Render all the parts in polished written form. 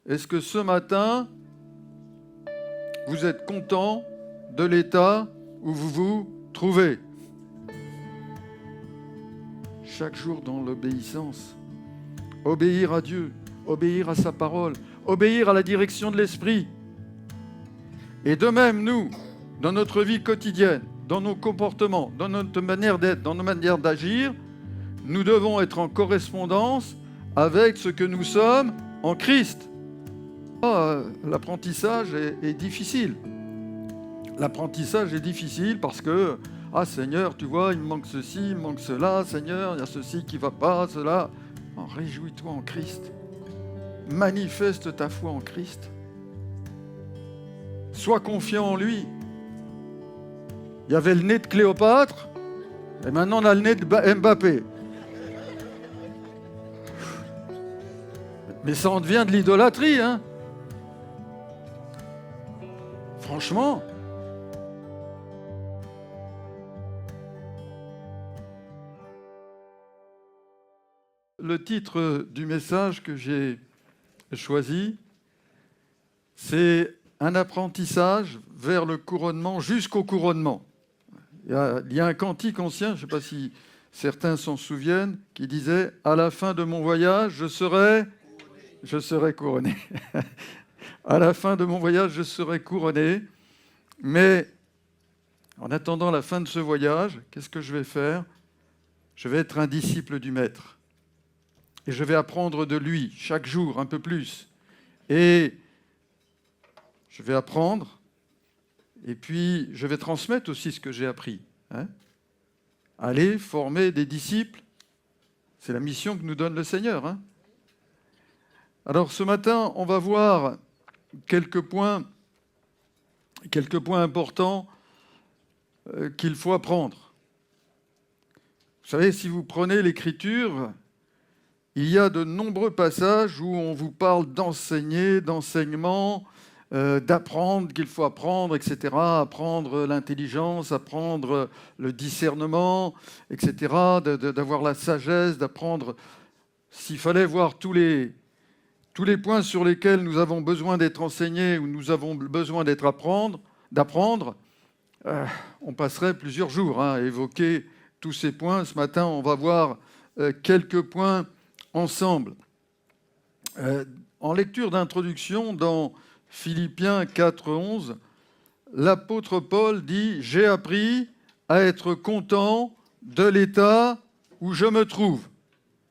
Est-ce que ce matin, vous êtes content de l'état où vous vous trouvez? Chaque jour dans l'obéissance. Obéir à Dieu, obéir à sa parole, obéir à la direction de l'Esprit. Et de même, nous, dans notre vie quotidienne, dans nos comportements, dans notre manière d'être, dans nos manières d'agir, nous devons être en correspondance avec ce que nous sommes en Christ. L'apprentissage est difficile. L'apprentissage est difficile parce que, Seigneur, tu vois, il me manque ceci, il me manque cela, Seigneur, il y a ceci qui ne va pas, cela. Réjouis-toi en Christ. Manifeste ta foi en Christ. Sois confiant en lui. Il y avait le nez de Cléopâtre, et maintenant on a le nez de Mbappé. Mais ça en devient de l'idolâtrie, hein. Franchement. Le titre du message que j'ai choisi, c'est « Un apprentissage vers le couronnement jusqu'au couronnement ». Il y a un cantique ancien, je ne sais pas si certains s'en souviennent, qui disait « À la fin de mon voyage, je serai couronné ». À la fin de mon voyage, je serai couronné. Mais en attendant la fin de ce voyage, qu'est-ce que je vais faire? Je vais être un disciple du Maître. Et je vais apprendre de lui chaque jour un peu plus. Et je vais apprendre, et puis je vais transmettre aussi ce que j'ai appris. Aller former des disciples, c'est la mission que nous donne le Seigneur. Alors ce matin, on va voir quelques points importants qu'il faut apprendre. Vous savez, si vous prenez l'Écriture, il y a de nombreux passages où on vous parle d'enseigner, d'enseignement, d'apprendre qu'il faut apprendre, etc. Apprendre l'intelligence, apprendre le discernement, etc. D'avoir la sagesse, d'apprendre. S'il fallait voir tous les points sur lesquels nous avons besoin d'être enseignés ou nous avons besoin d'apprendre, on passerait plusieurs jours à évoquer tous ces points. Ce matin, on va voir quelques points ensemble. En lecture d'introduction, dans Philippiens 4:11, l'apôtre Paul dit « J'ai appris à être content de l'état où je me trouve.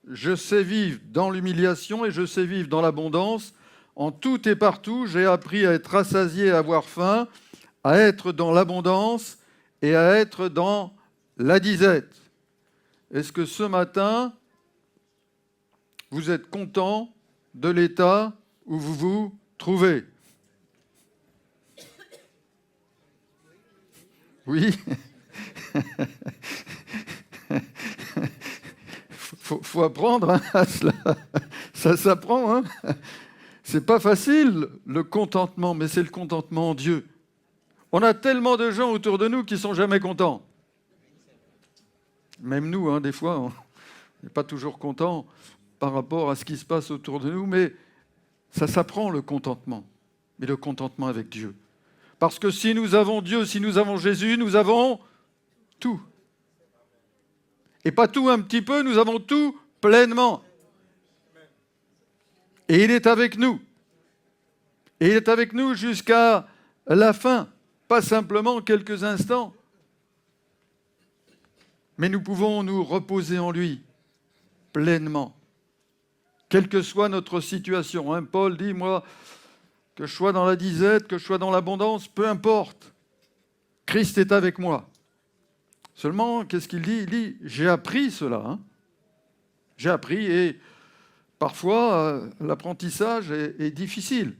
Je sais vivre dans l'humiliation et je sais vivre dans l'abondance. En tout et partout, j'ai appris à être rassasié et à avoir faim, à être dans l'abondance et à être dans la disette. » Est-ce que ce matin, vous êtes content de l'état où vous vous trouvez? Oui. Faut apprendre à cela. Ça s'apprend. C'est pas facile, le contentement, mais c'est le contentement en Dieu. On a tellement de gens autour de nous qui sont jamais contents. Même nous, des fois, on n'est pas toujours contents par rapport à ce qui se passe autour de nous, mais ça s'apprend, le contentement. Mais le contentement avec Dieu. Parce que si nous avons Dieu, si nous avons Jésus, nous avons tout. Et pas tout un petit peu, nous avons tout pleinement. Et il est avec nous. Et il est avec nous jusqu'à la fin, pas simplement quelques instants. Mais nous pouvons nous reposer en lui pleinement, quelle que soit notre situation. Paul dit, moi, que je sois dans la disette, que je sois dans l'abondance, peu importe. Christ est avec moi. Seulement, qu'est-ce qu'il dit? Il dit, j'ai appris cela. J'ai appris et parfois, l'apprentissage est difficile.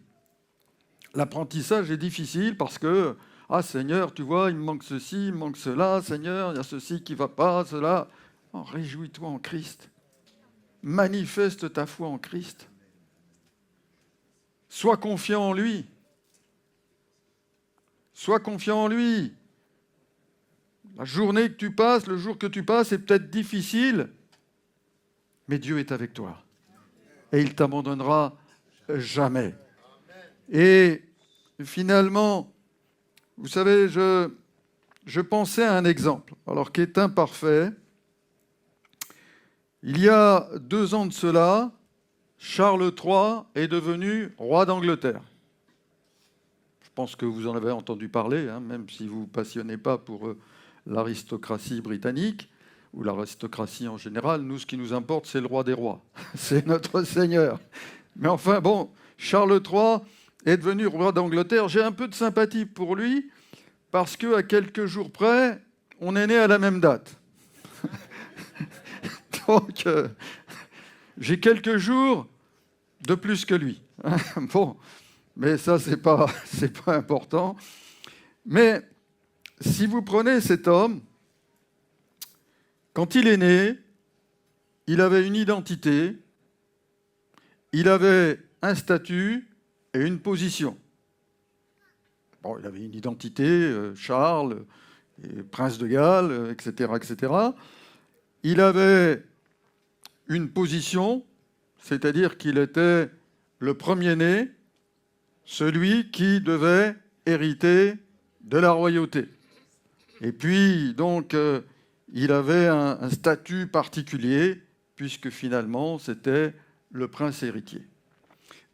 L'apprentissage est difficile parce que, Seigneur, tu vois, il me manque ceci, il me manque cela, Seigneur, il y a ceci qui ne va pas, cela. Réjouis-toi en Christ. Manifeste ta foi en Christ. Sois confiant en lui. Sois confiant en lui. La journée que tu passes, le jour que tu passes est peut-être difficile, mais Dieu est avec toi. Et il ne t'abandonnera jamais. Et finalement, vous savez, je pensais à un exemple, alors qui est imparfait. Il y a 2 ans de cela, Charles III est devenu roi d'Angleterre. Je pense que vous en avez entendu parler, hein, même si vous ne vous passionnez pas pour l'aristocratie britannique ou l'aristocratie en général. Nous, ce qui nous importe, c'est le roi des rois. C'est notre Seigneur. Mais enfin, bon, Charles III est devenu roi d'Angleterre. J'ai un peu de sympathie pour lui parce qu'à quelques jours près, on est né à la même date. Donc, j'ai quelques jours de plus que lui. Bon, mais ça, c'est pas important. Mais si vous prenez cet homme, quand il est né, il avait une identité, il avait un statut et une position. Bon, il avait une identité, Charles, prince de Galles, etc., etc. Il avait une position, c'est-à-dire qu'il était le premier-né, celui qui devait hériter de la royauté. Et puis, donc, il avait un statut particulier, puisque finalement, c'était le prince héritier.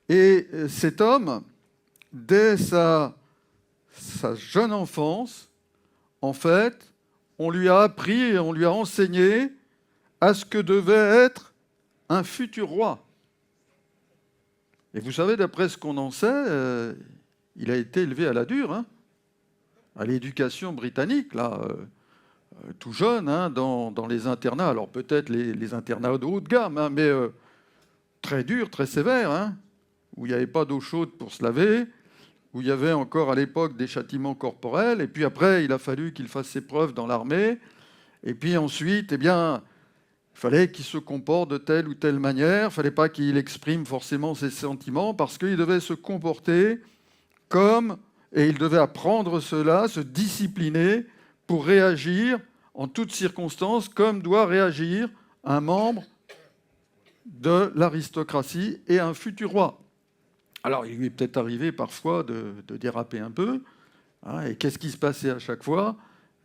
Et cet homme, dès sa jeune enfance, en fait, on lui a appris et on lui a enseigné à ce que devait être un futur roi. Et vous savez, d'après ce qu'on en sait, il a été élevé à la dure, hein, à l'éducation britannique, là, tout jeune, hein, dans les internats. Alors peut-être les internats de haut de gamme, hein, mais très dur, très sévère, hein, où il n'y avait pas d'eau chaude pour se laver, où il y avait encore à l'époque des châtiments corporels. Et puis après, il a fallu qu'il fasse ses preuves dans l'armée. Et puis ensuite, eh bien, il fallait qu'il se comporte de telle ou telle manière. Il ne fallait pas qu'il exprime forcément ses sentiments parce qu'il devait se comporter comme, et il devait apprendre cela, se discipliner pour réagir en toutes circonstances comme doit réagir un membre de l'aristocratie et un futur roi. Alors, il lui est peut-être arrivé parfois de déraper un peu. Hein, et qu'est-ce qui se passait à chaque fois ?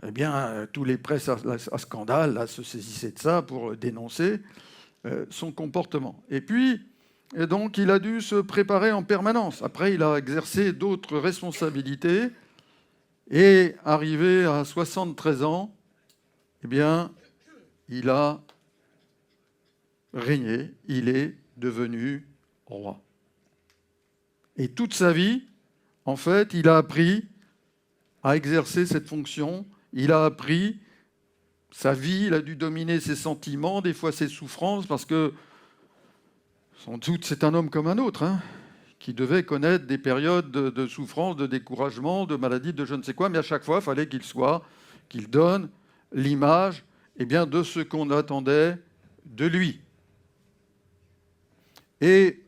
Eh bien, tous les presses à scandale là, se saisissaient de ça pour dénoncer son comportement. Et puis, donc, il a dû se préparer en permanence. Après, il a exercé d'autres responsabilités. Et arrivé à 73 ans, eh bien, il a régné. Il est devenu roi. Et toute sa vie, en fait, il a appris à exercer cette fonction. Il a appris sa vie, il a dû dominer ses sentiments, des fois ses souffrances, parce que, sans doute, c'est un homme comme un autre, hein, qui devait connaître des périodes de souffrance, de découragement, de maladie, de je ne sais quoi, mais à chaque fois, il fallait qu'il donne l'image eh bien, de ce qu'on attendait de lui. Et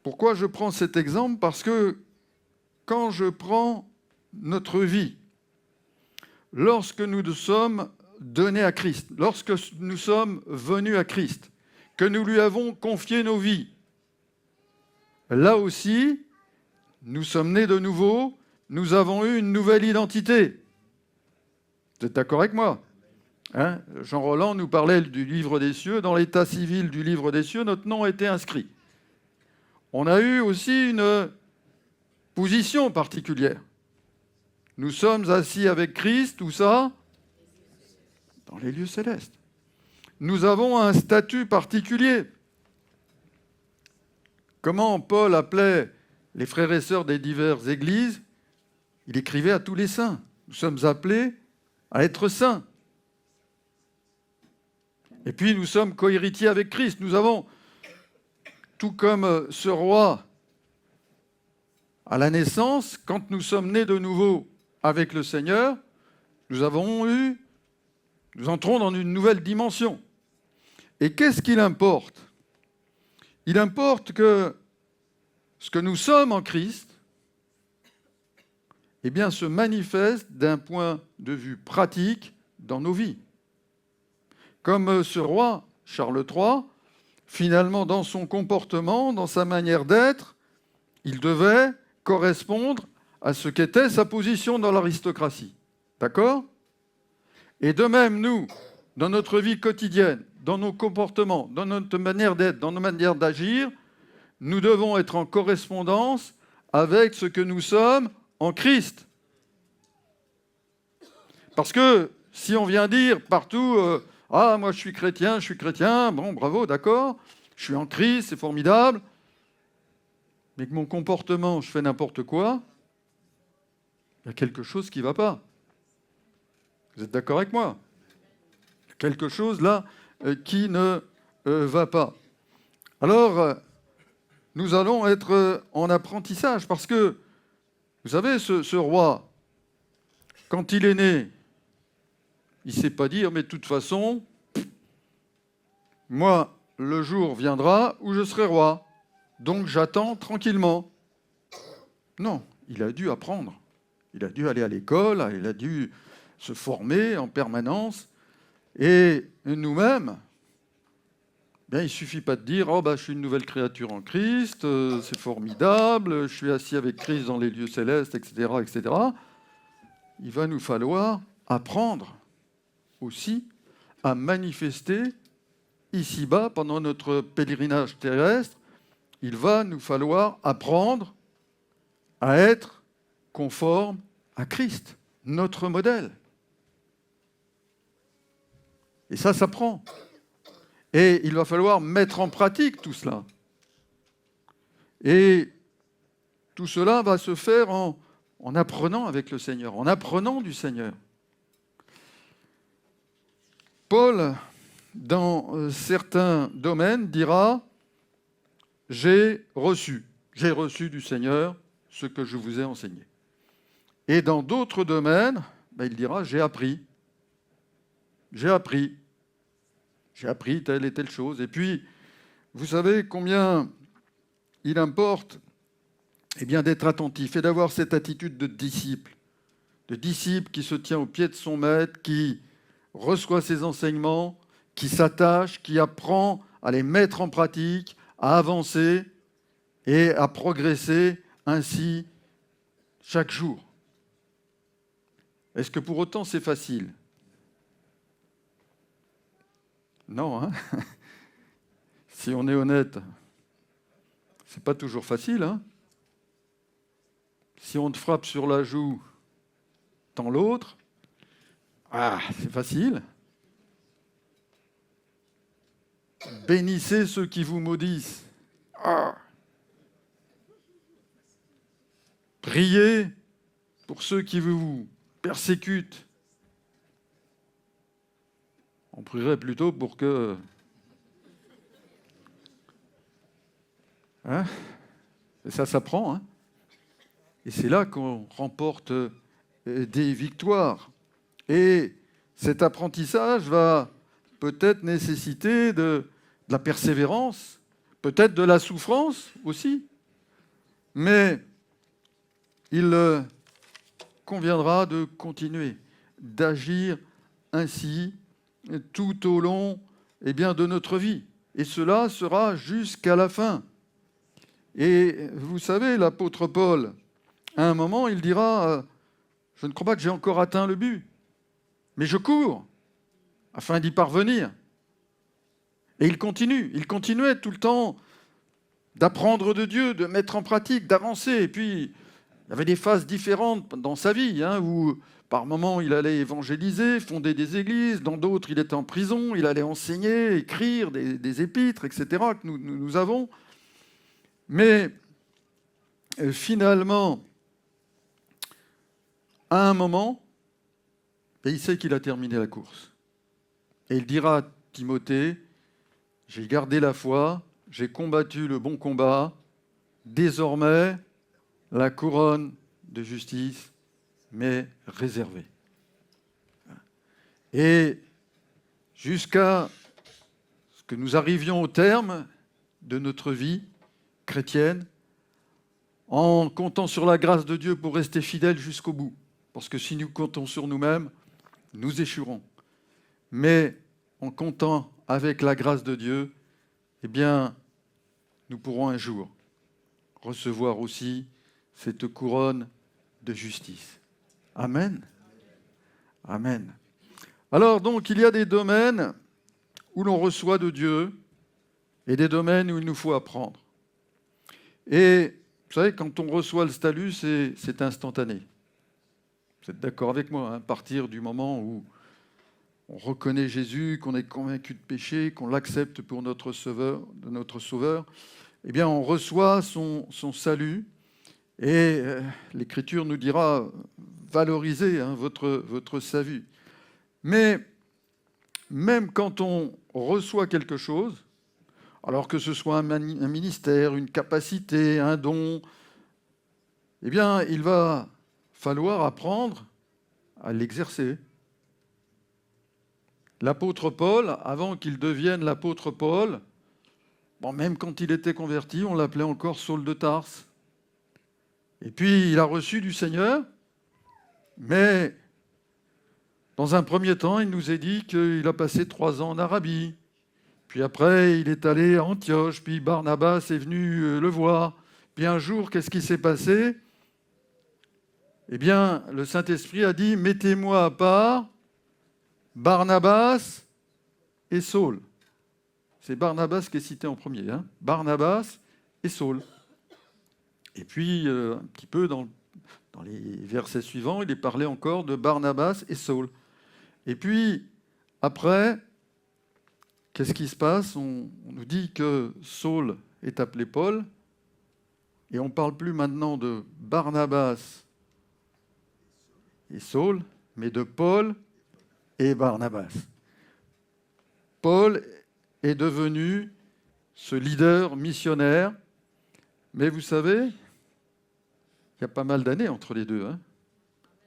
pourquoi je prends cet exemple ? Parce que quand je prends notre vie, lorsque nous nous sommes donnés à Christ, lorsque nous sommes venus à Christ, que nous lui avons confié nos vies, là aussi, nous sommes nés de nouveau, nous avons eu une nouvelle identité. Vous êtes d'accord avec moi ? Hein ? Jean Roland nous parlait du livre des cieux. Dans l'état civil du livre des cieux, notre nom a été inscrit. On a eu aussi une position particulière. Nous sommes assis avec Christ, où ça ? Dans les lieux célestes. Nous avons un statut particulier. Comment Paul appelait les frères et sœurs des diverses églises ? Il écrivait à tous les saints. Nous sommes appelés à être saints. Et puis nous sommes co-héritiers avec Christ. Nous avons, tout comme ce roi à la naissance, quand nous sommes nés de nouveau avec le Seigneur, nous entrons dans une nouvelle dimension. Et qu'est-ce qu'il importe ? Il importe que ce que nous sommes en Christ, eh bien, se manifeste d'un point de vue pratique dans nos vies. Comme ce roi, Charles III, finalement, dans son comportement, dans sa manière d'être, il devait correspondre à ce qu'était sa position dans l'aristocratie. D'accord ? Et de même, nous, dans notre vie quotidienne, dans nos comportements, dans notre manière d'être, dans nos manières d'agir, nous devons être en correspondance avec ce que nous sommes en Christ. Parce que si on vient dire partout ah, moi je suis chrétien, bon, bravo, d'accord, je suis en Christ, c'est formidable, mais que mon comportement, je fais n'importe quoi, il y a quelque chose qui ne va pas. Vous êtes d'accord avec moi ? Il y a quelque chose là qui ne va pas. Alors, nous allons être en apprentissage, parce que, vous savez, ce roi, quand il est né, il ne sait pas dire, mais de toute façon, moi, le jour viendra où je serai roi, donc j'attends tranquillement. Non, il a dû apprendre. Il a dû aller à l'école, il a dû se former en permanence. Et nous-mêmes, bien, il ne suffit pas de dire « Oh, je suis une nouvelle créature en Christ, c'est formidable, je suis assis avec Christ dans les lieux célestes, etc. etc. » Il va nous falloir apprendre aussi à manifester ici-bas, pendant notre pèlerinage terrestre, il va nous falloir apprendre à être conforme à Christ, notre modèle. Et ça s'apprend. Et il va falloir mettre en pratique tout cela. Et tout cela va se faire en apprenant avec le Seigneur, en apprenant du Seigneur. Paul, dans certains domaines, dira « J'ai reçu du Seigneur ce que je vous ai enseigné. » Et dans d'autres domaines, il dira « J'ai appris telle et telle chose. » Et puis, vous savez combien il importe d'être attentif et d'avoir cette attitude de disciple qui se tient au pied de son maître, qui reçoit ses enseignements, qui s'attache, qui apprend à les mettre en pratique, à avancer et à progresser ainsi chaque jour. Est-ce que pour autant c'est facile ? Non, hein ? Si on est honnête, c'est pas toujours facile, hein ? Si on te frappe sur la joue, tends l'autre, c'est facile. Bénissez ceux qui vous maudissent. Priez pour ceux qui vous persécutent. On prierait plutôt pour que... Et ça s'apprend, hein ? Et c'est là qu'on remporte des victoires. Et cet apprentissage va peut-être nécessiter de la persévérance, peut-être de la souffrance aussi. Mais il conviendra de continuer, d'agir ainsi tout au long de notre vie. Et cela sera jusqu'à la fin. Et vous savez, l'apôtre Paul, à un moment, il dira « Je ne crois pas que j'ai encore atteint le but, mais je cours afin d'y parvenir. » Et il continuait tout le temps d'apprendre de Dieu, de mettre en pratique, d'avancer. Et puis, il y avait des phases différentes dans sa vie, où par moments, il allait évangéliser, fonder des églises, dans d'autres, il était en prison, il allait enseigner, écrire des épîtres, etc., que nous avons. Mais finalement, à un moment, il sait qu'il a terminé la course. Et il dira à Timothée, « J'ai gardé la foi, j'ai combattu le bon combat, désormais, la couronne de justice m'est réservée. » Et jusqu'à ce que nous arrivions au terme de notre vie chrétienne, en comptant sur la grâce de Dieu pour rester fidèles jusqu'au bout. Parce que si nous comptons sur nous-mêmes, nous échouerons. Mais en comptant avec la grâce de Dieu, eh bien, nous pourrons un jour recevoir aussi cette couronne de justice. Amen. Amen. Alors donc, il y a des domaines où l'on reçoit de Dieu et des domaines où il nous faut apprendre. Et vous savez, quand on reçoit le salut, c'est instantané. Vous êtes d'accord avec moi, hein, à partir du moment où on reconnaît Jésus, qu'on est convaincu de péché, qu'on l'accepte pour notre sauveur, eh bien, on reçoit son salut. Et l'Écriture nous dira, valorisez votre salut. Mais même quand on reçoit quelque chose, alors que ce soit un ministère, une capacité, un don, eh bien, il va falloir apprendre à l'exercer. L'apôtre Paul, avant qu'il devienne l'apôtre Paul, même quand il était converti, on l'appelait encore Saul de Tarse. Et puis, il a reçu du Seigneur, mais dans un premier temps, il nous est dit qu'il a passé 3 ans en Arabie. Puis après, il est allé à Antioche, puis Barnabas est venu le voir. Puis un jour, qu'est-ce qui s'est passé ? Eh bien, le Saint-Esprit a dit « Mettez-moi à part Barnabas et Saul ». C'est Barnabas qui est cité en premier. Hein, Barnabas et Saul. Et puis, un petit peu dans les versets suivants, il est parlé encore de Barnabas et Saul. Et puis, après, qu'est-ce qui se passe ? On nous dit que Saul est appelé Paul, et on ne parle plus maintenant de Barnabas et Saul, mais de Paul et Barnabas. Paul est devenu ce leader missionnaire, mais vous savez, il y a pas mal d'années entre les deux. Hein,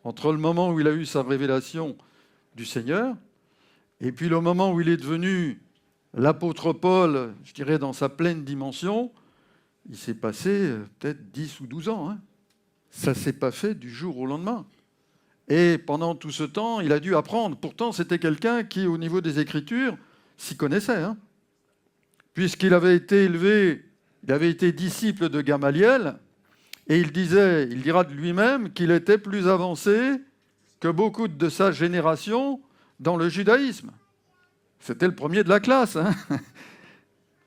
entre le moment où il a eu sa révélation du Seigneur, et puis le moment où il est devenu l'apôtre Paul, je dirais dans sa pleine dimension, il s'est passé peut-être 10 ou 12 ans. Hein. Ça ne s'est pas fait du jour au lendemain. Et pendant tout ce temps, il a dû apprendre. Pourtant, c'était quelqu'un qui, au niveau des Écritures, s'y connaissait. Hein. Puisqu'il avait été élevé, il avait été disciple de Gamaliel, et il dira de lui-même qu'il était plus avancé que beaucoup de sa génération dans le judaïsme. C'était le premier de la classe. Hein.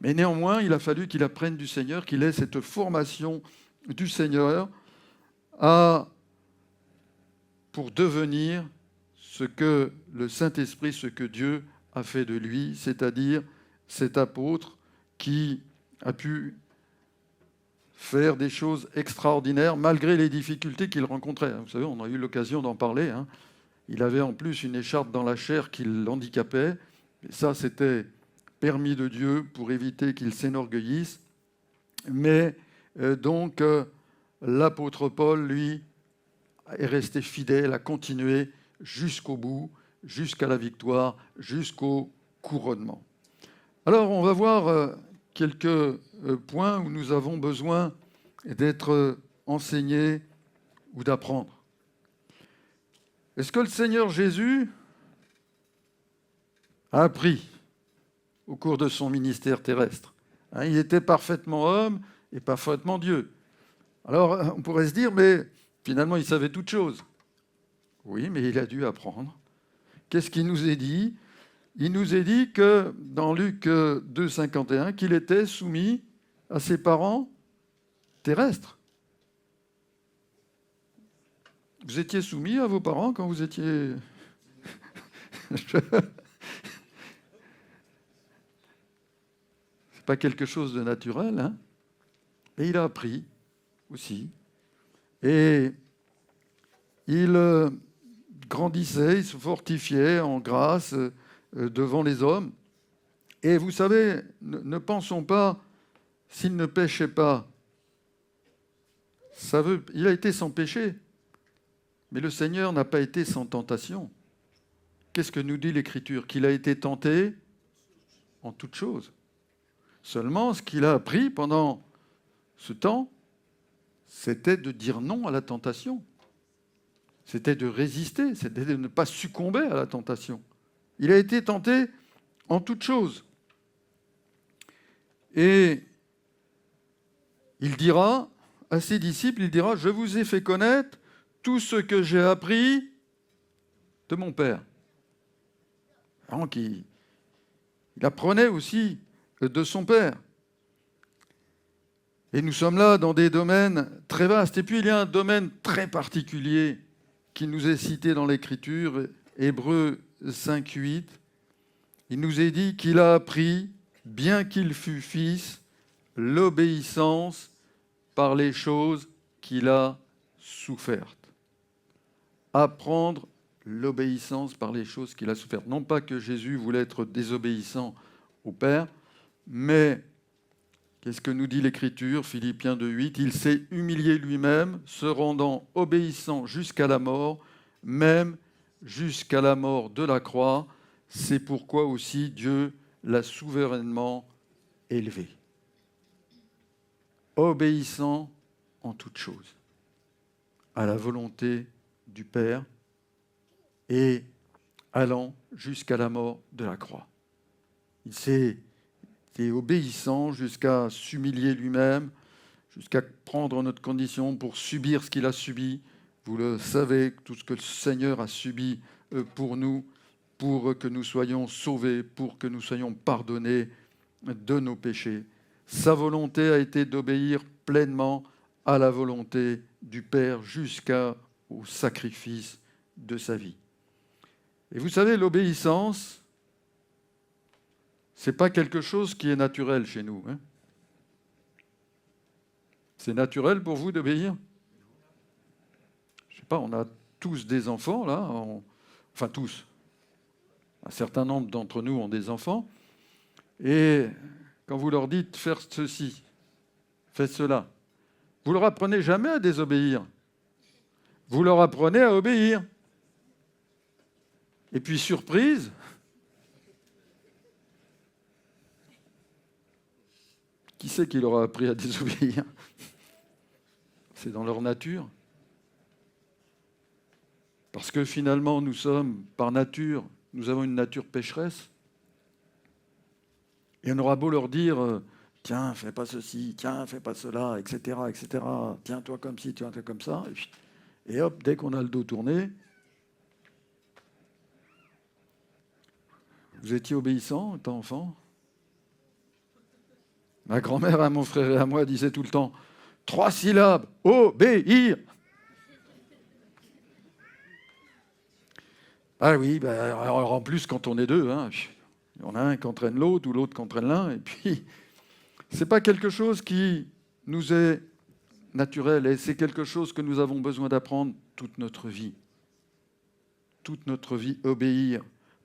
Mais néanmoins, il a fallu qu'il apprenne du Seigneur, qu'il ait cette formation du Seigneur pour devenir ce que le Saint-Esprit, ce que Dieu a fait de lui, c'est-à-dire cet apôtre qui a pu faire des choses extraordinaires malgré les difficultés qu'il rencontrait. Vous savez, on a eu l'occasion d'en parler. Hein. Il avait en plus une écharpe dans la chair qui l'handicapait. Et ça, c'était permis de Dieu pour éviter qu'il s'énorgueillisse. Mais donc, l'apôtre Paul, lui, est resté fidèle, a continué jusqu'au bout, jusqu'à la victoire, jusqu'au couronnement. Alors, on va voir quelques points où nous avons besoin d'être enseignés ou d'apprendre. Est-ce que le Seigneur Jésus a appris au cours de son ministère terrestre ? Il était parfaitement homme et parfaitement Dieu. Alors, on pourrait se dire, mais finalement, il savait toutes choses. Oui, mais il a dû apprendre. Qu'est-ce qu'il nous est dit ? Il nous est dit que, dans Luc 2, 51, qu'il était soumis à ses parents terrestres. Vous étiez soumis à vos parents quand vous étiez... C'est pas quelque chose de naturel, hein ? Et il a appris aussi. Et il grandissait, il se fortifiait en grâce devant les hommes. Et vous savez, ne pensons pas, s'il ne péchait pas, il a été sans péché. Mais le Seigneur n'a pas été sans tentation. Qu'est-ce que nous dit l'Écriture ? Qu'il a été tenté en toutes choses. Seulement, ce qu'il a appris pendant ce temps, c'était de dire non à la tentation. C'était de résister, c'était de ne pas succomber à la tentation. Il a été tenté en toutes choses. Et il dira à ses disciples, il dira, je vous ai fait connaître tout ce que j'ai appris de mon Père. Donc il apprenait aussi de son Père. Et nous sommes là dans des domaines très vastes. Et puis il y a un domaine très particulier qui nous est cité dans l'Écriture, Hébreux 5:8. Il nous est dit qu'il a appris, bien qu'il fût fils, l'obéissance par les choses qu'il a souffertes. Apprendre l'obéissance par les choses qu'il a souffertes. Non pas que Jésus voulait être désobéissant au Père, mais qu'est-ce que nous dit l'Écriture, Philippiens 2:8 ? Il s'est humilié lui-même, se rendant obéissant jusqu'à la mort, même jusqu'à la mort de la croix. C'est pourquoi aussi Dieu l'a souverainement élevé. Obéissant en toutes choses à la volonté du Père et allant jusqu'à la mort de la croix. Il s'est obéissant jusqu'à s'humilier lui-même, jusqu'à prendre notre condition pour subir ce qu'il a subi. Vous le savez, tout ce que le Seigneur a subi pour nous, pour que nous soyons sauvés, pour que nous soyons pardonnés de nos péchés. Sa volonté a été d'obéir pleinement à la volonté du Père jusqu'au sacrifice de sa vie. Et vous savez, l'obéissance, ce n'est pas quelque chose qui est naturel chez nous. Hein. C'est naturel pour vous d'obéir ? Je ne sais pas, on a tous des enfants, là. Enfin, tous. Un certain nombre d'entre nous ont des enfants. Et quand vous leur dites « faire ceci », « faites cela », vous ne leur apprenez jamais à désobéir. Vous leur apprenez à obéir. Et puis, surprise, qui c'est qui leur a appris à désobéir ? C'est dans leur nature. Parce que finalement, nous sommes, par nature, nous avons une nature pécheresse. Et on aura beau leur dire, tiens, fais pas ceci, tiens, fais pas cela, etc., etc., tiens-toi comme ci, tiens-toi comme ça. Et hop, dès qu'on a le dos tourné, vous étiez obéissant, étant enfant ? Ma grand-mère à mon frère et à moi disait tout le temps, 3 syllabes, obéir. Ah oui, alors en plus quand on est deux, hein, il y en a un qui entraîne l'autre ou l'autre qui entraîne l'un, et puis c'est pas quelque chose qui nous est naturel, et c'est quelque chose que nous avons besoin d'apprendre toute notre vie. Toute notre vie, obéir.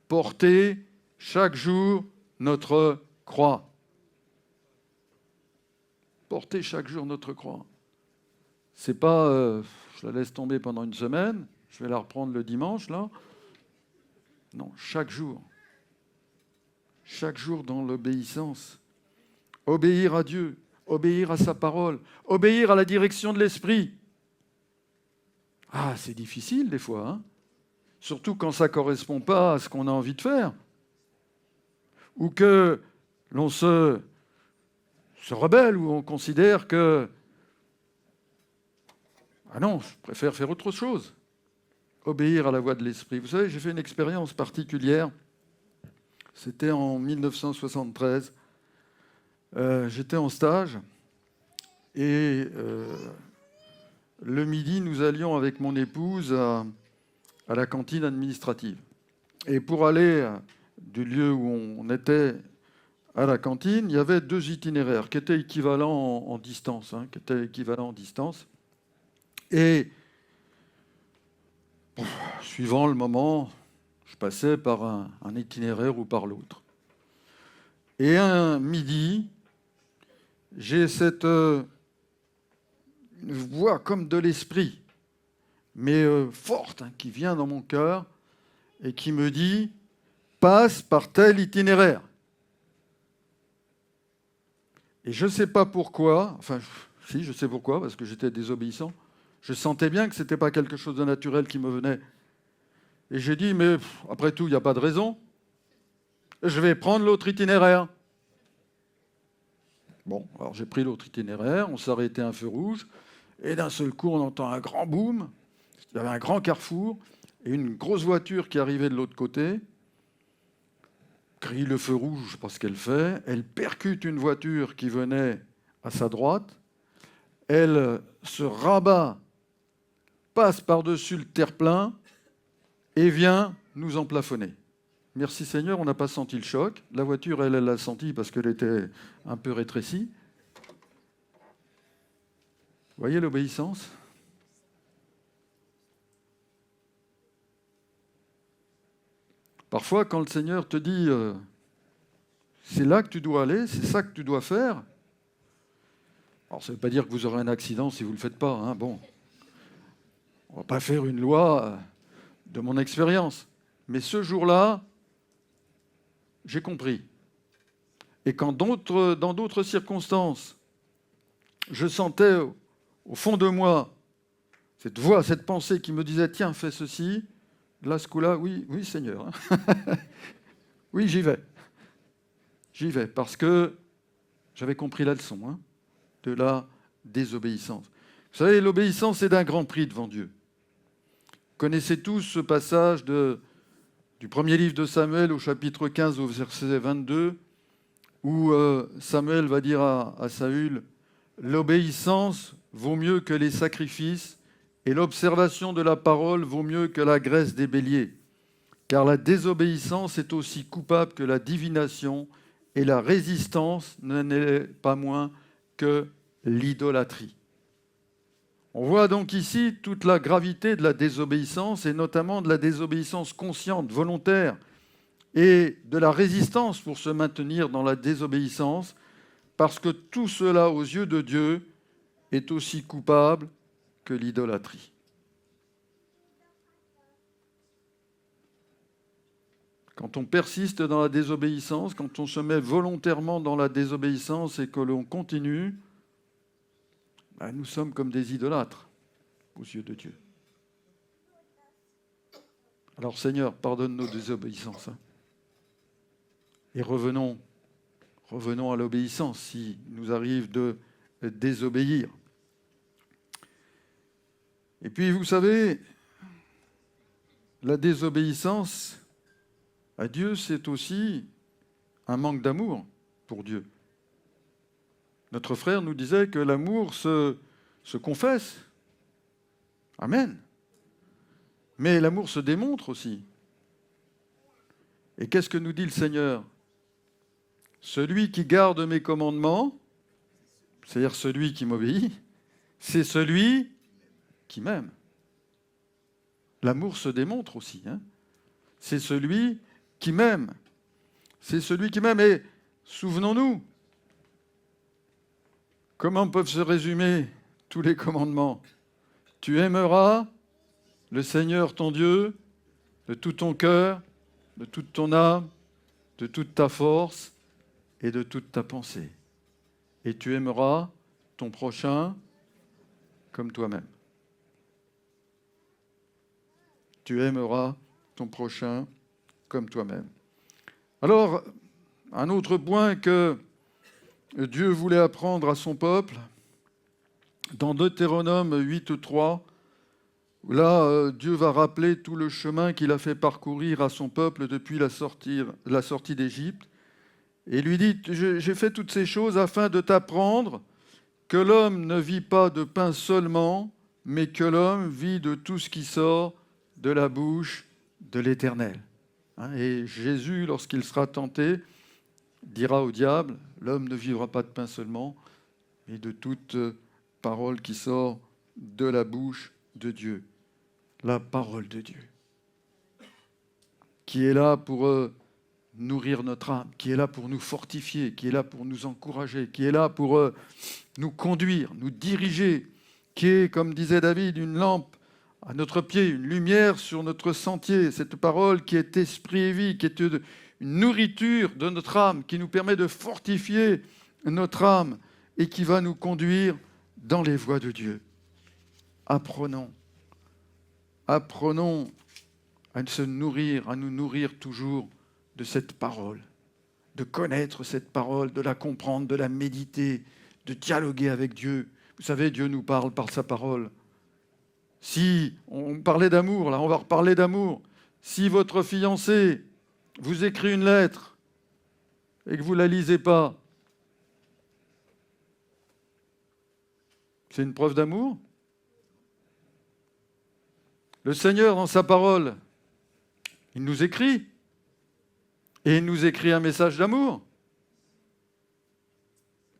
Porter chaque jour notre croix. Porter chaque jour notre croix. C'est pas je la laisse tomber pendant une semaine, je vais la reprendre le dimanche, là. Non, chaque jour. Chaque jour dans l'obéissance. Obéir à Dieu, obéir à sa parole, obéir à la direction de l'Esprit. Ah, c'est difficile des fois, hein ? Surtout quand ça ne correspond pas à ce qu'on a envie de faire. Ou que l'on se rebelle, ou on considère que ah non, je préfère faire autre chose. Obéir à la voix de l'Esprit. Vous savez, j'ai fait une expérience particulière. C'était en 1973. J'étais en stage et le midi, nous allions avec mon épouse à la cantine administrative. Et pour aller du lieu où on était à la cantine, il y avait 2 itinéraires qui étaient équivalents en distance. Et suivant le moment, je passais par un itinéraire ou par l'autre. Et un midi, j'ai cette voix comme de l'esprit, mais forte, qui vient dans mon cœur et qui me dit « passe par tel itinéraire ». Et je ne sais pas pourquoi, enfin, si, je sais pourquoi, parce que j'étais désobéissant. Je sentais bien que ce n'était pas quelque chose de naturel qui me venait. Et j'ai dit, mais après tout, il n'y a pas de raison. Je vais prendre l'autre itinéraire. Bon, alors j'ai pris l'autre itinéraire, on s'est arrêté à un feu rouge, et d'un seul coup, on entend un grand boom. Il y avait un grand carrefour, et une grosse voiture qui arrivait de l'autre côté, grille le feu rouge, je ne sais pas ce qu'elle fait, elle percute une voiture qui venait à sa droite, elle se rabat, passe par-dessus le terre-plein, et vient nous emplafonner. Merci Seigneur, on n'a pas senti le choc. La voiture, elle l'a senti parce qu'elle était un peu rétrécie. Vous voyez l'obéissance? Parfois, quand le Seigneur te dit c'est là que tu dois aller, c'est ça que tu dois faire, alors ça ne veut pas dire que vous aurez un accident si vous ne le faites pas. Hein, bon, on ne va pas faire une loi de mon expérience. Mais ce jour-là, j'ai compris. Et quand dans d'autres circonstances, je sentais au fond de moi cette voix, cette pensée qui me disait « Tiens, fais ceci », là, ce coup-là, oui, oui, Seigneur. Oui, j'y vais. J'y vais, parce que j'avais compris la leçon de la désobéissance. Vous savez, l'obéissance est d'un grand prix devant Dieu. Vous connaissez tous ce passage du premier livre de Samuel au chapitre 15 au verset 22, où Samuel va dire à Saül, « L'obéissance vaut mieux que les sacrifices, et l'observation de la parole vaut mieux que la graisse des béliers. Car la désobéissance est aussi coupable que la divination, et la résistance n'en est pas moins que l'idolâtrie. » On voit donc ici toute la gravité de la désobéissance, et notamment de la désobéissance consciente, volontaire, et de la résistance pour se maintenir dans la désobéissance, parce que tout cela, aux yeux de Dieu, est aussi coupable que l'idolâtrie. Quand on persiste dans la désobéissance, quand on se met volontairement dans la désobéissance et que l'on continue, nous sommes comme des idolâtres aux yeux de Dieu. Alors Seigneur, pardonne nos désobéissances. Et revenons à l'obéissance s'il nous arrive de désobéir. Et puis, vous savez, la désobéissance à Dieu, c'est aussi un manque d'amour pour Dieu. Notre frère nous disait que l'amour se confesse. Amen. Mais l'amour se démontre aussi. Et qu'est-ce que nous dit le Seigneur? Celui qui garde mes commandements, c'est-à-dire celui qui m'obéit, c'est celui qui m'aime. L'amour se démontre aussi. C'est celui qui m'aime. C'est celui qui m'aime. Et souvenons-nous, comment peuvent se résumer tous les commandements? Tu aimeras le Seigneur ton Dieu de tout ton cœur, de toute ton âme, de toute ta force et de toute ta pensée. Et tu aimeras ton prochain comme toi-même. Tu aimeras ton prochain comme toi-même. Alors, un autre point que Dieu voulait apprendre à son peuple, dans Deutéronome 8.3, là, Dieu va rappeler tout le chemin qu'il a fait parcourir à son peuple depuis la sortie d'Égypte. Et lui dit, j'ai fait toutes ces choses afin de t'apprendre que l'homme ne vit pas de pain seulement, mais que l'homme vit de tout ce qui sort de la bouche de l'Éternel. Et Jésus, lorsqu'il sera tenté, dira au diable, l'homme ne vivra pas de pain seulement, mais de toute parole qui sort de la bouche de Dieu. La parole de Dieu, qui est là pour nourrir notre âme, qui est là pour nous fortifier, qui est là pour nous encourager, qui est là pour nous conduire, nous diriger, qui est, comme disait David, une lampe à notre pied, une lumière sur notre sentier. Cette parole qui est esprit et vie, qui est une nourriture de notre âme, qui nous permet de fortifier notre âme et qui va nous conduire dans les voies de Dieu. Apprenons à se nourrir, à nous nourrir toujours de cette parole. de connaître cette parole, de la comprendre, de la méditer, de dialoguer avec Dieu. Vous savez, Dieu nous parle par sa parole. Si on parlait d'amour, là, on va reparler d'amour. Si votre fiancé vous écrit une lettre et que vous ne la lisez pas, c'est une preuve d'amour? Le Seigneur, dans sa parole, il nous écrit. Et il nous écrit un message d'amour.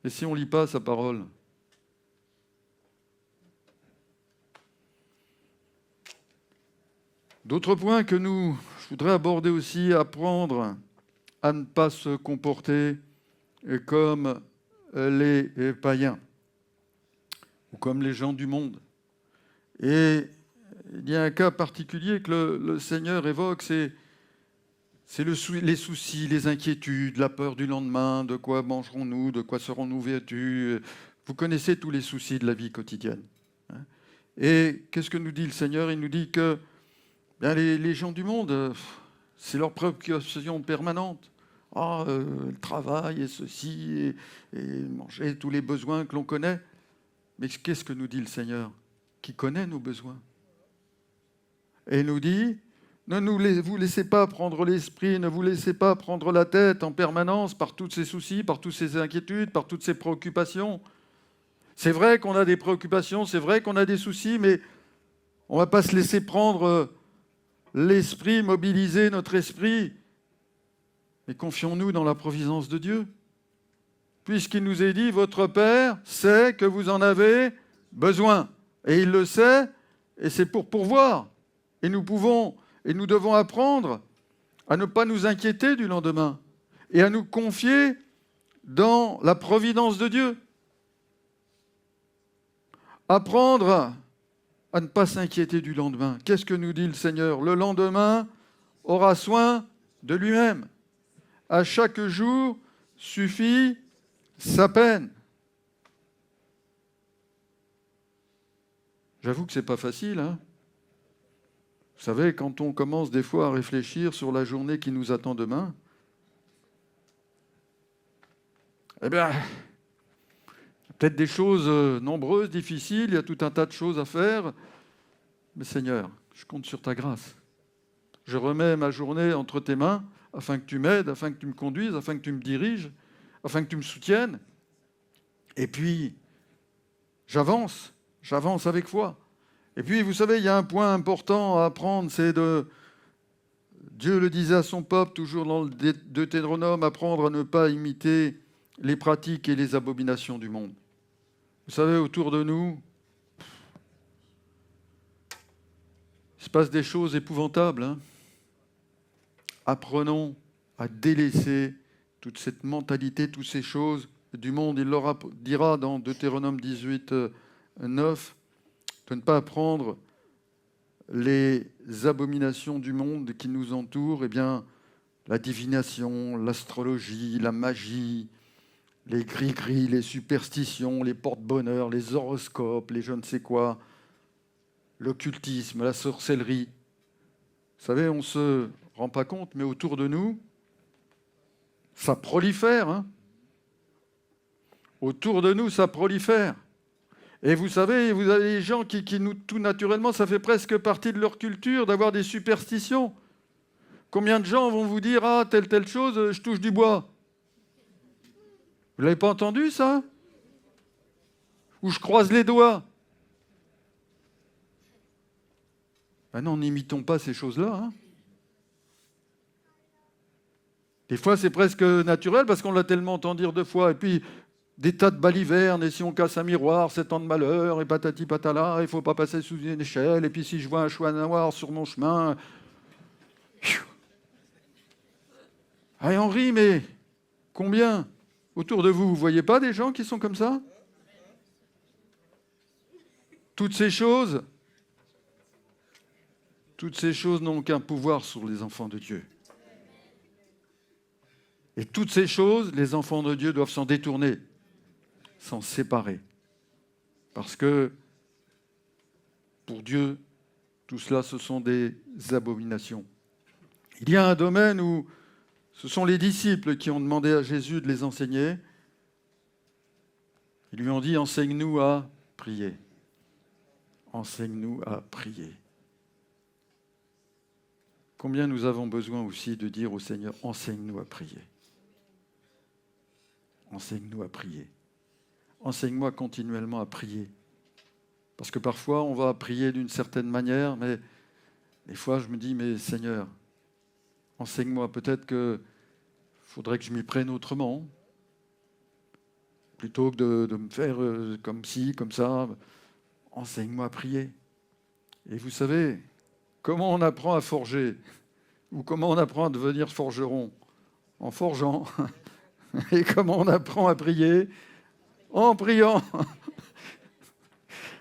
Et si on ne lit pas sa parole? D'autres points que je voudrais aborder aussi, apprendre à ne pas se comporter comme les païens ou comme les gens du monde. Et il y a un cas particulier que le Seigneur évoque, c'est les soucis, les inquiétudes, la peur du lendemain, de quoi mangerons-nous, de quoi serons-nous vêtus. Vous connaissez tous les soucis de la vie quotidienne. Et qu'est-ce que nous dit le Seigneur? Il nous dit que bien, les gens du monde, c'est leur préoccupation permanente. Le travail et ceci, et manger tous les besoins que l'on connaît. Mais qu'est-ce que nous dit le Seigneur? Qui connaît nos besoins. Et il nous dit... Ne vous laissez pas prendre l'esprit, ne vous laissez pas prendre la tête en permanence par tous ces soucis, par toutes ces inquiétudes, par toutes ces préoccupations. C'est vrai qu'on a des préoccupations, c'est vrai qu'on a des soucis, mais on ne va pas se laisser prendre l'esprit, mobiliser notre esprit. Mais confions-nous dans la providence de Dieu. Puisqu'il nous est dit, votre Père sait que vous en avez besoin. Et il le sait, et c'est pour pourvoir. Et nous devons apprendre à ne pas nous inquiéter du lendemain et à nous confier dans la providence de Dieu. Apprendre à ne pas s'inquiéter du lendemain. Qu'est-ce que nous dit le Seigneur? Le lendemain aura soin de lui-même. À chaque jour suffit sa peine. J'avoue que ce n'est pas facile, hein? Vous savez, quand on commence des fois à réfléchir sur la journée qui nous attend demain, eh bien, il y a peut-être des choses nombreuses, difficiles, il y a tout un tas de choses à faire. Mais Seigneur, je compte sur ta grâce. Je remets ma journée entre tes mains afin que tu m'aides, afin que tu me conduises, afin que tu me diriges, afin que tu me soutiennes. Et puis, j'avance avec foi. Et puis, vous savez, il y a un point important à apprendre, c'est Dieu le disait à son peuple, toujours dans le Deutéronome, apprendre à ne pas imiter les pratiques et les abominations du monde. Vous savez, autour de nous, il se passe des choses épouvantables. Hein. Apprenons à délaisser toute cette mentalité, toutes ces choses du monde. Il leur dira dans Deutéronome 18, 9, de ne pas apprendre les abominations du monde qui nous entourent, eh bien, la divination, l'astrologie, la magie, les gris-gris, les superstitions, les porte-bonheur, les horoscopes, les je ne sais quoi, l'occultisme, la sorcellerie. Vous savez, on ne se rend pas compte, mais autour de nous, ça prolifère. Hein. Autour de nous, ça prolifère. Et vous savez, vous avez des gens qui nous, tout naturellement, ça fait presque partie de leur culture d'avoir des superstitions. Combien de gens vont vous dire « Ah, telle chose, je touche du bois ». Vous ne l'avez pas entendu, ça? Ou je croise les doigts. Ben non, n'imitons pas ces choses-là. Hein. Des fois, c'est presque naturel parce qu'on l'a tellement entendu dire deux fois. Et puis, des tas de balivernes, et si on casse un miroir, c'est tant de malheur, et patati patala, il ne faut pas passer sous une échelle, et puis si je vois un chouan noir sur mon chemin... Ah, et on rit, mais combien? Autour de vous, vous ne voyez pas des gens qui sont comme ça? Toutes ces choses n'ont aucun pouvoir sur les enfants de Dieu. Et toutes ces choses, les enfants de Dieu doivent s'en détourner, s'en séparer. Parce que, pour Dieu, tout cela, ce sont des abominations. Il y a un domaine où Ce sont les disciples qui ont demandé à Jésus de les enseigner. Ils lui ont dit, enseigne-nous à prier. Enseigne-nous à prier. Combien nous avons besoin aussi de dire au Seigneur, enseigne-nous à prier. Enseigne-nous à prier. Enseigne-moi continuellement à prier. Parce que parfois, on va prier d'une certaine manière, mais des fois, je me dis, mais Seigneur, enseigne-moi. Peut-être qu'il faudrait que je m'y prenne autrement, plutôt que de me faire comme ci, comme ça. Enseigne-moi à prier. Et vous savez, comment on apprend à forger? Ou comment on apprend à devenir forgeron? En forgeant. Et comment on apprend à prier? En priant.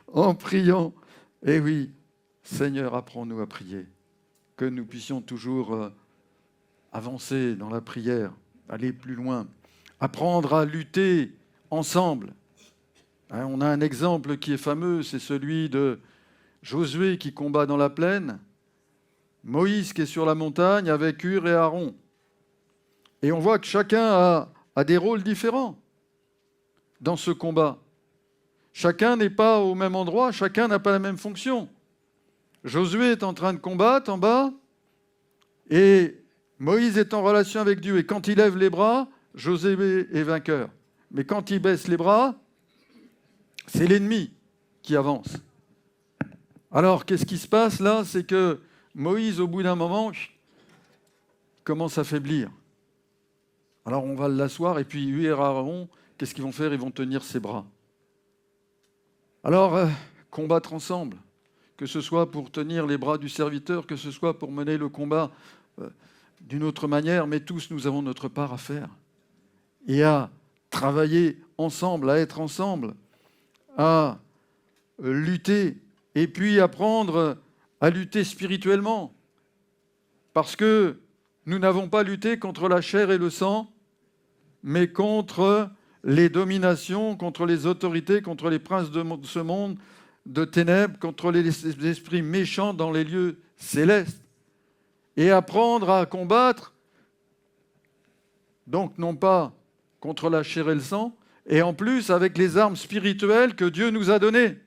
En priant. Eh oui, Seigneur, apprends-nous à prier. Que nous puissions toujours avancer dans la prière, aller plus loin, apprendre à lutter ensemble. Hein, on a un exemple qui est fameux, c'est celui de Josué qui combat dans la plaine, Moïse qui est sur la montagne avec Hur et Aaron. Et on voit que chacun a des rôles différents dans ce combat. Chacun n'est pas au même endroit, chacun n'a pas la même fonction. Josué est en train de combattre en bas, et Moïse est en relation avec Dieu. Et quand il lève les bras, Josué est vainqueur. Mais quand il baisse les bras, c'est l'ennemi qui avance. Alors, qu'est-ce qui se passe là? C'est que Moïse, au bout d'un moment, commence à faiblir. Alors, on va l'asseoir, et puis Hur et Aaron, qu'est-ce qu'ils vont faire? Ils vont tenir ses bras. Alors, combattre ensemble, que ce soit pour tenir les bras du serviteur, que ce soit pour mener le combat d'une autre manière, mais tous, nous avons notre part à faire. Et à travailler ensemble, à être ensemble, à lutter, et puis apprendre à lutter spirituellement. Parce que nous n'avons pas lutté contre la chair et le sang, mais contre les dominations, contre les autorités, contre les princes de ce monde de ténèbres, contre les esprits méchants dans les lieux célestes. Et apprendre à combattre, donc non pas contre la chair et le sang, et en plus avec les armes spirituelles que Dieu nous a données.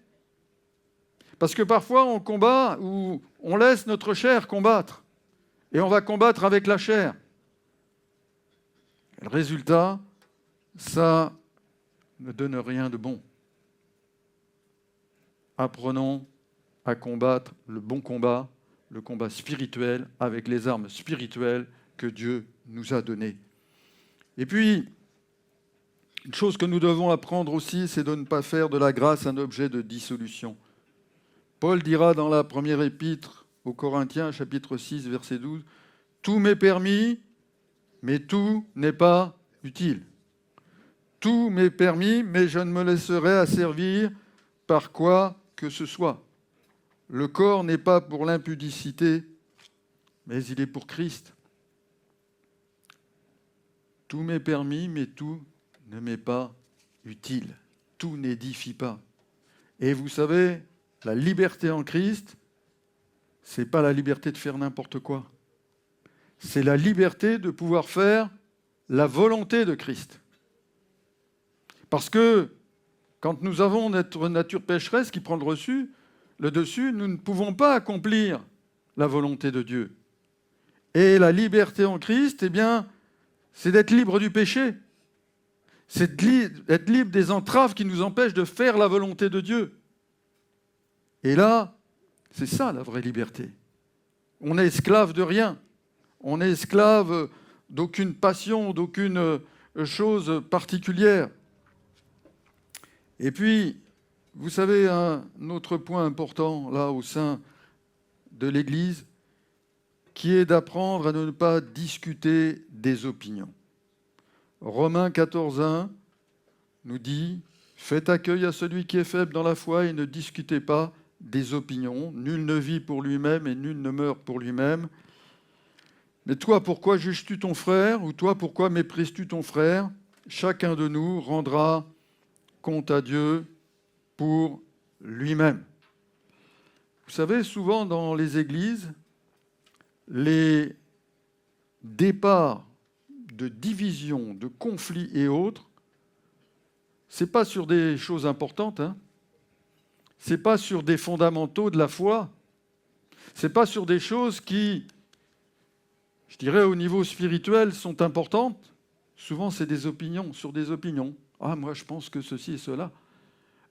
Parce que parfois on combat ou on laisse notre chair combattre, et on va combattre avec la chair. Le résultat, ça ne donne rien de bon. Apprenons à combattre le bon combat, le combat spirituel, avec les armes spirituelles que Dieu nous a données. Et puis, une chose que nous devons apprendre aussi, c'est de ne pas faire de la grâce un objet de dissolution. Paul dira dans la première épître aux Corinthiens, chapitre 6, verset 12, « Tout m'est permis, mais tout n'est pas utile. Tout m'est permis, mais je ne me laisserai asservir par quoi que ce soit. Le corps n'est pas pour l'impudicité, mais il est pour Christ. Tout m'est permis, mais tout ne m'est pas utile. Tout n'édifie pas. » Et vous savez, la liberté en Christ, ce n'est pas la liberté de faire n'importe quoi. C'est la liberté de pouvoir faire la volonté de Christ. Parce que quand nous avons notre nature pécheresse qui prend le dessus, nous ne pouvons pas accomplir la volonté de Dieu. Et la liberté en Christ, eh bien, c'est d'être libre du péché. C'est d'être libre des entraves qui nous empêchent de faire la volonté de Dieu. Et là, c'est ça la vraie liberté. On est esclave de rien. On est esclave d'aucune passion, d'aucune chose particulière. Et puis, vous savez, un autre point important, là, au sein de l'Église, qui est d'apprendre à ne pas discuter des opinions. Romains 14:1 nous dit « Faites accueil à celui qui est faible dans la foi et ne discutez pas des opinions. Nul ne vit pour lui-même et nul ne meurt pour lui-même. Mais toi, pourquoi juges-tu ton frère? Ou toi, pourquoi méprises-tu ton frère? Chacun de nous rendra compte à Dieu pour lui-même. » Vous savez, souvent dans les églises, les départs de division, de conflits et autres, ce n'est pas sur des choses importantes, hein. Ce n'est pas sur des fondamentaux de la foi, ce n'est pas sur des choses qui, je dirais, au niveau spirituel, sont importantes. Souvent, c'est des opinions, sur des opinions. Ah, moi, je pense que ceci et cela.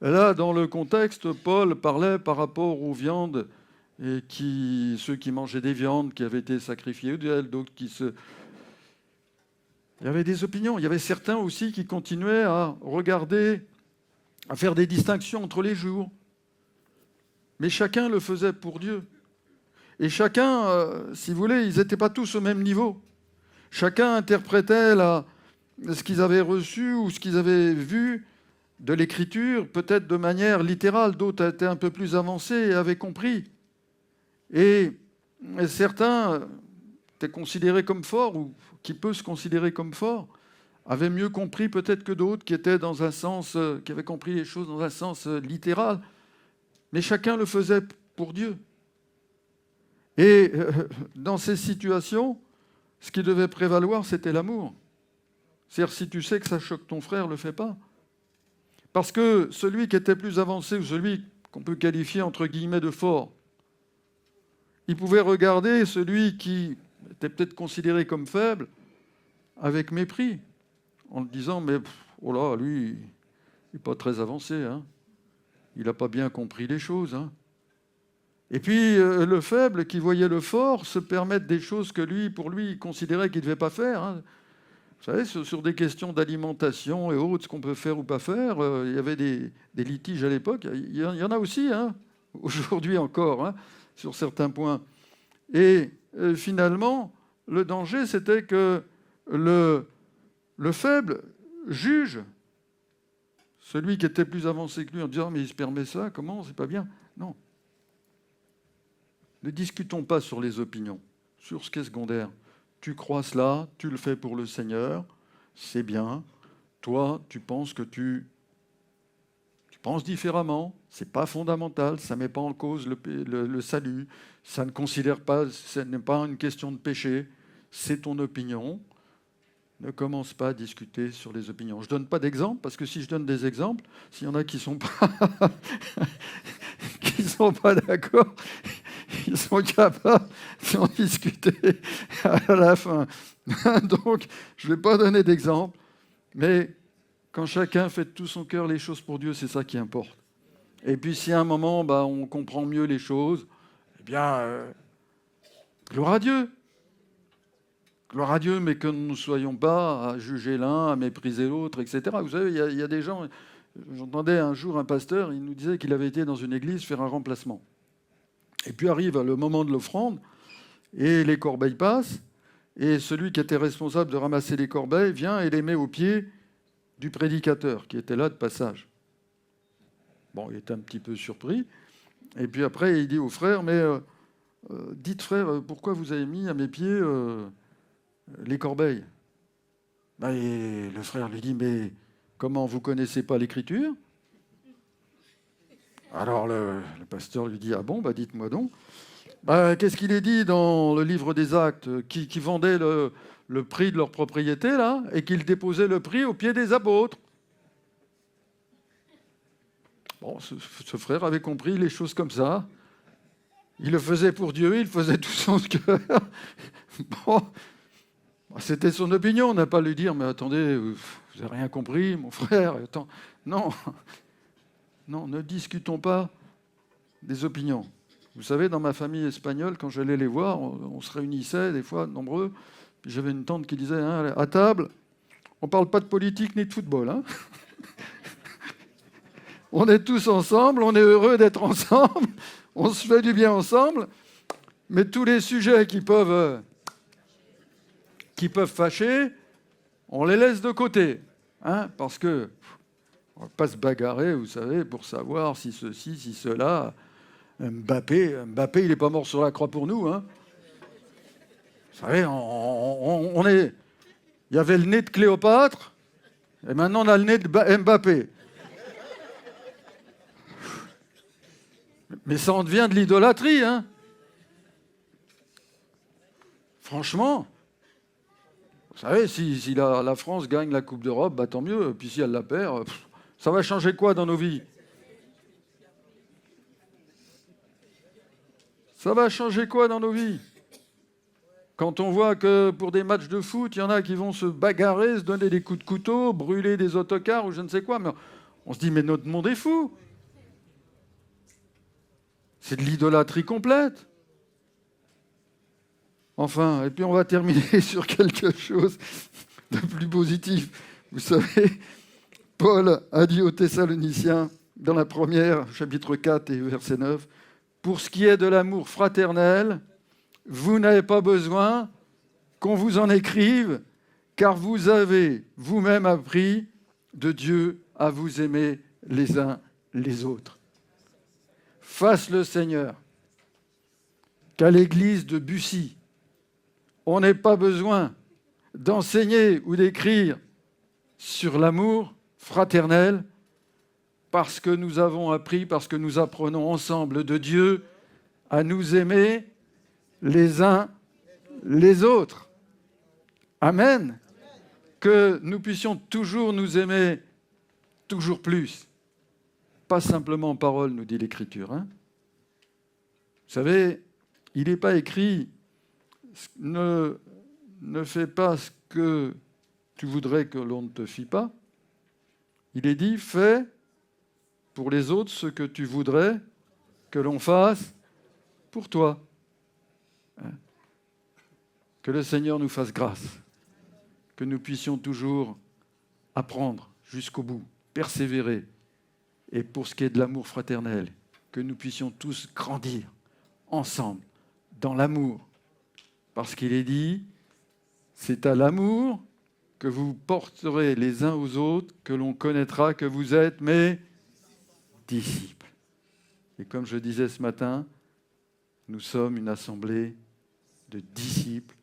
Et là, dans le contexte, Paul parlait par rapport aux viandes, et ceux qui mangeaient des viandes qui avaient été sacrifiées d'elles, d'autres qui se... Il y avait des opinions. Il y avait certains aussi qui continuaient à regarder, à faire des distinctions entre les jours. Mais chacun le faisait pour Dieu. Et chacun, si vous voulez, ils n'étaient pas tous au même niveau. Chacun interprétait ce qu'ils avaient reçu ou ce qu'ils avaient vu de l'Écriture, peut-être de manière littérale. D'autres étaient un peu plus avancés et avaient compris. Et certains étaient considérés comme forts, ou qui peut se considérer comme forts, avaient mieux compris peut-être que d'autres qui étaient dans un sens, qui avaient compris les choses dans un sens littéral. Mais chacun le faisait pour Dieu. Et dans ces situations, ce qui devait prévaloir, c'était l'amour. C'est-à-dire, si tu sais que ça choque ton frère, ne le fais pas. Parce que celui qui était plus avancé, ou celui qu'on peut qualifier entre guillemets de fort, il pouvait regarder celui qui était peut-être considéré comme faible avec mépris, en le disant « mais oh là, lui, il n'est pas très avancé, hein. Il n'a pas bien compris les choses. Hein. » Et puis le faible qui voyait le fort se permettre des choses que lui, pour lui, il considérait qu'il ne devait pas faire. Hein. Vous savez, sur des questions d'alimentation et autres, ce qu'on peut faire ou pas faire, il y avait des litiges à l'époque. Il y en a aussi, hein, aujourd'hui encore, hein, sur certains points. Et finalement, le danger, c'était que le faible juge celui qui était plus avancé que lui en disant « mais il se permet ça, comment, c'est pas bien ?» Non. Ne discutons pas sur les opinions, sur ce qui est secondaire. Tu crois cela, tu le fais pour le Seigneur, c'est bien. Toi, tu penses que tu penses différemment, c'est pas fondamental, ça ne met pas en cause le salut, ça ne considère pas, ce n'est pas une question de péché, c'est ton opinion. Ne commence pas à discuter sur les opinions. Je ne donne pas d'exemple, parce que si je donne des exemples, s'il y en a qui ne sont pas d'accord, ils sont capables d'en discuter à la fin. Donc, je ne vais pas donner d'exemple, mais quand chacun fait de tout son cœur les choses pour Dieu, c'est ça qui importe. Et puis, si à un moment, on comprend mieux les choses, eh bien, gloire à Dieu. Gloire à Dieu, mais que nous ne soyons pas à juger l'un, à mépriser l'autre, etc. Vous savez, il y a des gens... J'entendais un jour un pasteur, il nous disait qu'il avait été dans une église faire un remplacement. Et puis arrive le moment de l'offrande, et les corbeilles passent, et celui qui était responsable de ramasser les corbeilles vient et les met aux pieds du prédicateur, qui était là de passage. Bon, il était un petit peu surpris. Et puis après, il dit au frère, mais dites frère, pourquoi vous avez mis à mes pieds les corbeilles? Et le frère lui dit, mais comment, vous ne connaissez pas l'Écriture? Alors le pasteur lui dit, ah bon, dites-moi donc. Qu'est-ce qu'il est dit dans le livre des Actes, qui vendaient le prix de leur propriété, là, et qu'ils déposaient le prix au pied des apôtres? Bon, ce frère avait compris les choses comme ça. Il le faisait pour Dieu, il faisait tout son cœur. Bon, c'était son opinion, on n'a pas à lui dire, mais attendez, vous n'avez rien compris, mon frère. Attends. Non, ne discutons pas des opinions. Vous savez, dans ma famille espagnole, quand j'allais les voir, on se réunissait des fois, nombreux. Puis j'avais une tante qui disait, hein, à table, on ne parle pas de politique ni de football. Hein. On est tous ensemble, on est heureux d'être ensemble, on se fait du bien ensemble, mais tous les sujets qui peuvent fâcher, on les laisse de côté. Hein, parce que on ne va pas se bagarrer, vous savez, pour savoir si ceci, si cela. Mbappé, il n'est pas mort sur la croix pour nous. Hein. Vous savez, il y avait le nez de Cléopâtre, et maintenant on a le nez de Mbappé. Mais ça en devient de l'idolâtrie. Hein. Franchement, Vous savez, si la France gagne la Coupe d'Europe, bah, tant mieux. Puis si elle la perd, ça va changer quoi dans nos vies? Ça va changer quoi dans nos vies? Quand on voit que pour des matchs de foot, il y en a qui vont se bagarrer, se donner des coups de couteau, brûler des autocars ou je ne sais quoi, mais on se dit, mais notre monde est fou. C'est de l'idolâtrie complète. Enfin, et puis on va terminer sur quelque chose de plus positif. Vous savez, Paul a dit aux Thessaloniciens, dans la première, chapitre 4 et verset 9, « Pour ce qui est de l'amour fraternel, vous n'avez pas besoin qu'on vous en écrive, car vous avez vous-même appris de Dieu à vous aimer les uns les autres. » Fasse le Seigneur qu'à l'église de Bussy, on n'ait pas besoin d'enseigner ou d'écrire sur l'amour fraternel, parce que nous avons appris, parce que nous apprenons ensemble de Dieu à nous aimer les uns les autres. Amen. Que nous puissions toujours nous aimer, toujours plus. Pas simplement en parole, nous dit l'Écriture. Vous savez, il n'est pas écrit « ne fais pas ce que tu voudrais que l'on ne te fît pas ». Il est dit « fais pour les autres ce que tu voudrais que l'on fasse pour toi ». Que le Seigneur nous fasse grâce, que nous puissions toujours apprendre jusqu'au bout, persévérer. Et pour ce qui est de l'amour fraternel, que nous puissions tous grandir ensemble dans l'amour. Parce qu'il est dit, c'est à l'amour que vous porterez les uns aux autres, que l'on connaîtra que vous êtes mes disciples. Et comme je disais ce matin, nous sommes une assemblée de disciples,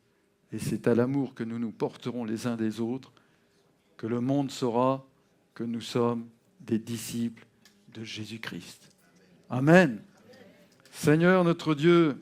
et c'est à l'amour que nous nous porterons les uns des autres que le monde saura que nous sommes des disciples de Jésus-Christ. Amen. Seigneur notre Dieu,